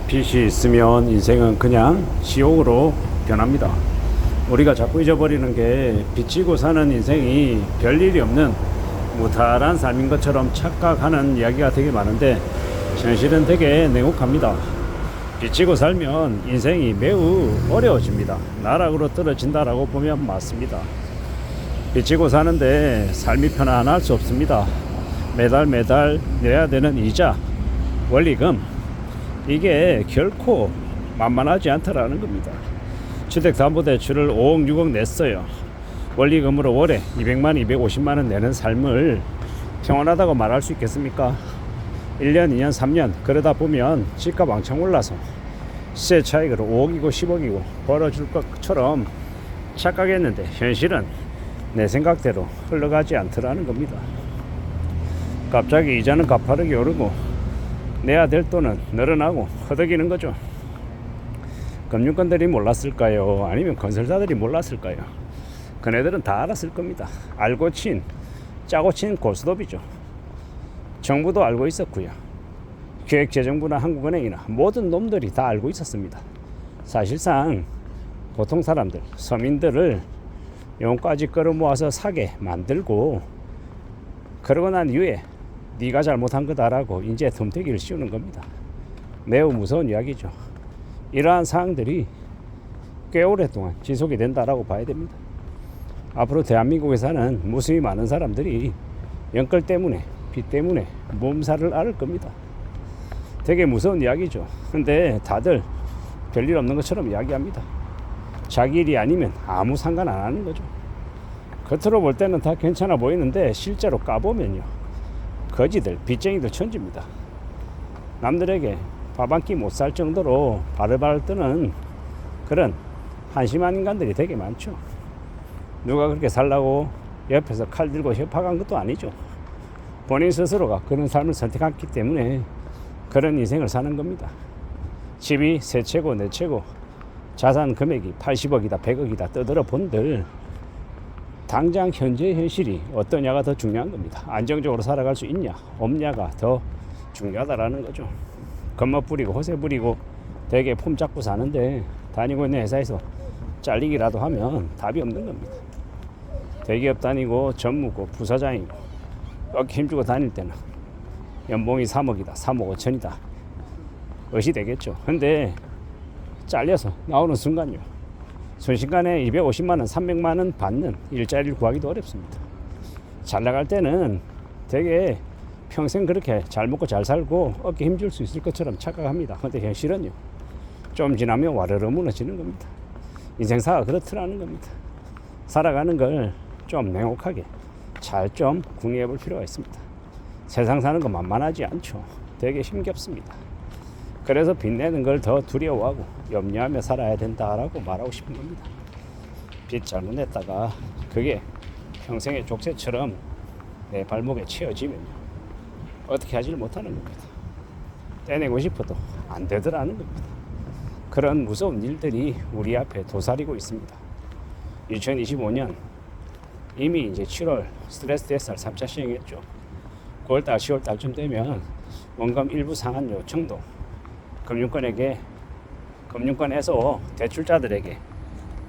빚이 있으면 인생은 그냥 지옥으로 변합니다. 우리가 자꾸 잊어버리는 게 빚지고 사는 인생이 별일이 없는 무탈한 삶인 것처럼 착각하는 이야기가 되게 많은데 현실은 되게 냉혹합니다. 빚지고 살면 인생이 매우 어려워집니다. 나락으로 떨어진다라고 보면 맞습니다. 빚지고 사는데 삶이 편안할 수 없습니다. 매달 내야 되는 이자, 원리금, 이게 결코 만만하지 않다라는 겁니다. 주택담보대출을 5억 6억 냈어요. 원리금으로 월에 200만 250만 원 내는 삶을 평온하다고 말할 수 있겠습니까? 1년 2년 3년 그러다 보면 집값 왕창 올라서 시세 차익으로 5억이고 10억이고 벌어줄 것처럼 착각했는데 현실은 내 생각대로 흘러가지 않더라는 겁니다. 갑자기 이자는 가파르게 오르고 내야 될 돈은 늘어나고 허덕이는 거죠. 금융권들이 몰랐을까요? 아니면 건설사들이 몰랐을까요? 그네들은 다 알았을 겁니다. 알고 짜고 친 고스톱이죠. 정부도 알고 있었고요. 기획재정부나 한국은행이나 모든 놈들이 다 알고 있었습니다. 사실상 보통 사람들, 서민들을 용까지 끌어모아서 사게 만들고 그러고 난 이후에 네가 잘못한 거다라고 이제 덤태기를 씌우는 겁니다. 매우 무서운 이야기죠. 이러한 사항들이 꽤 오랫동안 지속이 된다라고 봐야 됩니다. 앞으로 대한민국에 사는 무수히 많은 사람들이 연끌 때문에 빚 때문에 몸살을 앓을 겁니다. 되게 무서운 이야기죠. 근데 다들 별일 없는 것처럼 이야기합니다. 자기 일이 아니면 아무 상관 안 하는 거죠. 겉으로 볼 때는 다 괜찮아 보이는데 실제로 까보면요, 거지들, 빚쟁이들 천지입니다. 남들에게 밥 한 끼 못 살 정도로 바글바글 뜨는 그런 한심한 인간들이 되게 많죠. 누가 그렇게 살라고 옆에서 칼 들고 협박한 것도 아니죠. 본인 스스로가 그런 삶을 선택했기 때문에 그런 인생을 사는 겁니다. 집이 세 채고 네 채고 자산 금액이 80억이다 100억이다 떠들어 본들 당장 현재 현실이 어떠냐가 더 중요한 겁니다. 안정적으로 살아갈 수 있냐 없냐가 더 중요하다라는 거죠. 겁먹 부리고 허세 부리고 되게 폼 잡고 사는데 다니고 있는 회사에서 잘리기라도 하면 답이 없는 겁니다. 대기업 다니고 전무고 부사장이고 어깨 힘주고 다닐 때는 연봉이 3억이다 3억 5천이다 의시 되겠죠. 근데 잘려서 나오는 순간요, 순식간에 250만 원 300만 원 받는 일자리를 구하기도 어렵습니다. 잘 나갈 때는 되게 평생 그렇게 잘 먹고 잘 살고 어깨 힘줄 수 있을 것처럼 착각합니다. 근데 현실은요, 좀 지나면 와르르 무너지는 겁니다. 인생사가 그렇더라는 겁니다. 살아가는 걸 좀 냉혹하게 잘 좀 궁리해 볼 필요가 있습니다. 세상 사는 거 만만하지 않죠. 되게 힘겹습니다. 그래서 빚내는 걸 더 두려워하고 염려하며 살아야 된다라고 말하고 싶은 겁니다. 빚 잘못 냈다가 그게 평생의 족쇄처럼 내 발목에 채워지면요, 어떻게 하지를 못하는 겁니다. 떼내고 싶어도 안 되더라는 겁니다. 그런 무서운 일들이 우리 앞에 도사리고 있습니다. 2025년 이미 이제 7월 스트레스 대살 3차 시행했죠. 9월달 10월달쯤 되면 원금 일부 상환 요청도 금융권에서 대출자들에게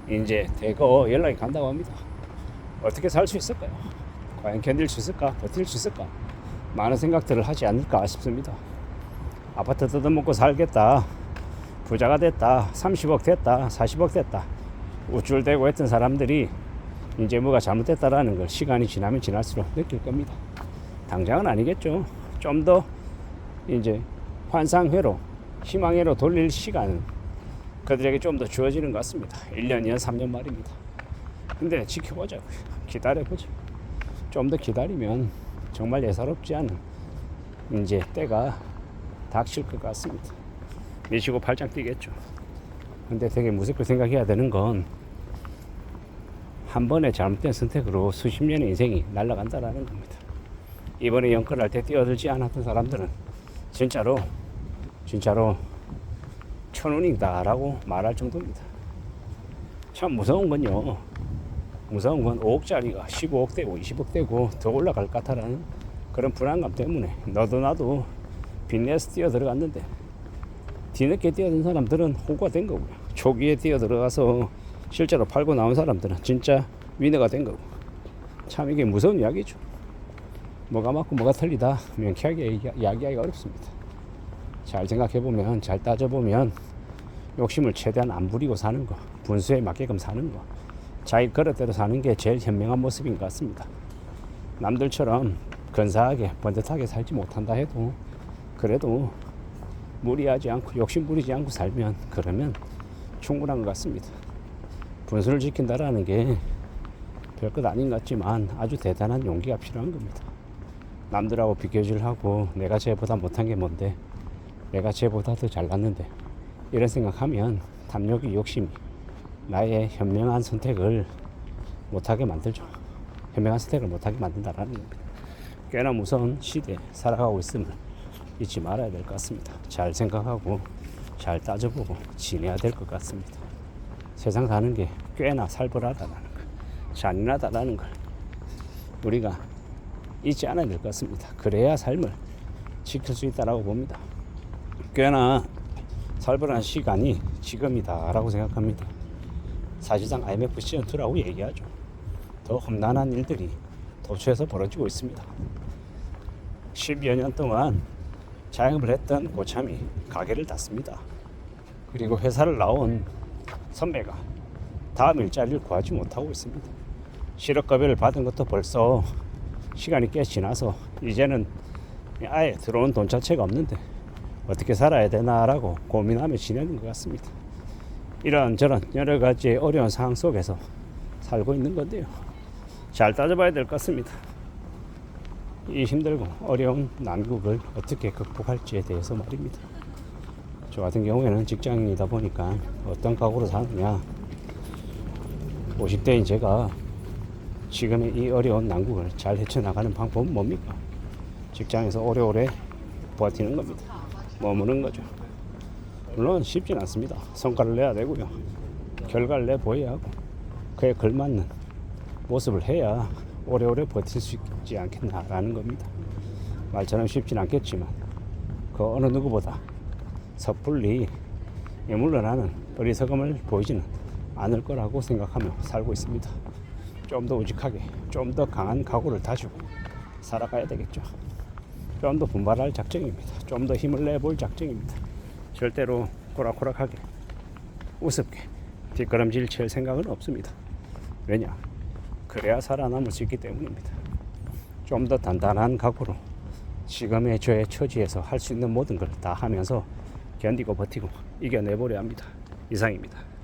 이제 대거 연락이 간다고 합니다. 어떻게 살 수 있을까요? 과연 견딜 수 있을까? 버틸 수 있을까? 많은 생각들을 하지 않을까 싶습니다. 아파트 뜯어먹고 살겠다, 부자가 됐다, 30억 됐다, 40억 됐다 우쭐대고 했던 사람들이 이제 뭐가 잘못됐다라는 걸 시간이 지나면 지날수록 느낄 겁니다. 당장은 아니겠죠. 좀 더 이제 환상회로 희망회로 돌릴 시간은 그들에게 좀 더 주어지는 것 같습니다. 1년, 2년, 3년 말입니다. 근데 지켜보자고요. 기다려보죠. 좀 더 기다리면 정말 예사롭지 않은 이제 때가 닥칠 것 같습니다. 미치고 팔짱 뛰겠죠. 근데 되게 무섭게 생각해야 되는 건 한 번의 잘못된 선택으로 수십 년의 인생이 날아간다라는 겁니다. 이번에 연끌할 때 뛰어들지 않았던 사람들은 진짜로 천운이다라고 말할 정도입니다. 참 무서운 건요, 무서운 건 5억짜리가 15억 되고 20억 되고 더 올라갈 것 같다라는 그런 불안감 때문에 너도 나도 빚내서 뛰어 들어갔는데 뒤늦게 뛰어든 사람들은 호구가 된 거고요. 초기에 뛰어들어가서 실제로 팔고 나온 사람들은 진짜 위너가 된 거고. 참 이게 무서운 이야기죠. 뭐가 맞고 뭐가 틀리다 명쾌하게 이야기하기가 어렵습니다. 잘 생각해보면, 잘 따져보면 욕심을 최대한 안 부리고 사는 거, 분수에 맞게끔 사는 거, 자기 그릇대로 사는 게 제일 현명한 모습인 것 같습니다. 남들처럼 근사하게 번듯하게 살지 못한다 해도 그래도 무리하지 않고 욕심 부리지 않고 살면, 그러면 충분한 것 같습니다. 분수를 지킨다라는 게 별것 아닌 것 같지만 아주 대단한 용기가 필요한 겁니다. 남들하고 비교질 하고 내가 쟤보다 못한 게 뭔데, 내가 쟤보다 더 잘났는데, 이런 생각하면 탐욕이, 욕심이 나의 현명한 선택을 못하게 만들죠. 현명한 선택을 못하게 만든다라는 겁니다. 꽤나 무서운 시대에 살아가고 있음을 잊지 말아야 될 것 같습니다. 잘 생각하고 잘 따져보고 지내야 될 것 같습니다. 세상 사는 게 꽤나 살벌하다는 걸, 잔인하다는 걸 우리가 잊지 않아야 될 것 같습니다. 그래야 삶을 지킬 수 있다라고 봅니다. 꽤나 살벌한 시간이 지금이다라고 생각합니다. 사실상 IMF 시즌2라고 얘기하죠. 더 험난한 일들이 도처에서 벌어지고 있습니다. 10여 년 동안 자영업을 했던 고참이 가게를 닫습니다. 그리고 회사를 나온 선배가 다음 일자리를 구하지 못하고 있습니다. 실업급여를 받은 것도 벌써 시간이 꽤 지나서 이제는 아예 들어온 돈 자체가 없는데 어떻게 살아야 되나라고 고민하며 지내는 것 같습니다. 이런저런 여러 가지 어려운 상황 속에서 살고 있는 건데요. 잘 따져봐야 될 것 같습니다. 이 힘들고 어려운 난국을 어떻게 극복할지에 대해서 말입니다. 저 같은 경우에는 직장인이다 보니까 어떤 각오로 사느냐, 50대인 제가 지금의 이 어려운 난국을 잘 헤쳐나가는 방법은 뭡니까? 직장에서 오래오래 버티는 겁니다. 머무는 거죠. 물론 쉽진 않습니다. 성과를 내야 되고요. 결과를 내보여야 하고 그에 걸맞는 모습을 해야 오래오래 버틸 수 있지 않겠나라는 겁니다. 말처럼 쉽진 않겠지만 그 어느 누구보다 섣불리 물러나는 어리석음을 보이지는 않을 거라고 생각하며 살고 있습니다. 좀 더 우직하게, 좀 더 강한 각오를 다지고 살아가야 되겠죠. 좀 더 분발할 작정입니다. 좀 더 힘을 내볼 작정입니다. 절대로 코락코락하게 우습게 뒷걸음질 칠 생각은 없습니다. 왜냐? 그래야 살아남을 수 있기 때문입니다. 좀 더 단단한 각오로 지금의 저의 처지에서 할 수 있는 모든 걸 다 하면서 견디고 버티고 이겨내보려 합니다. 이상입니다.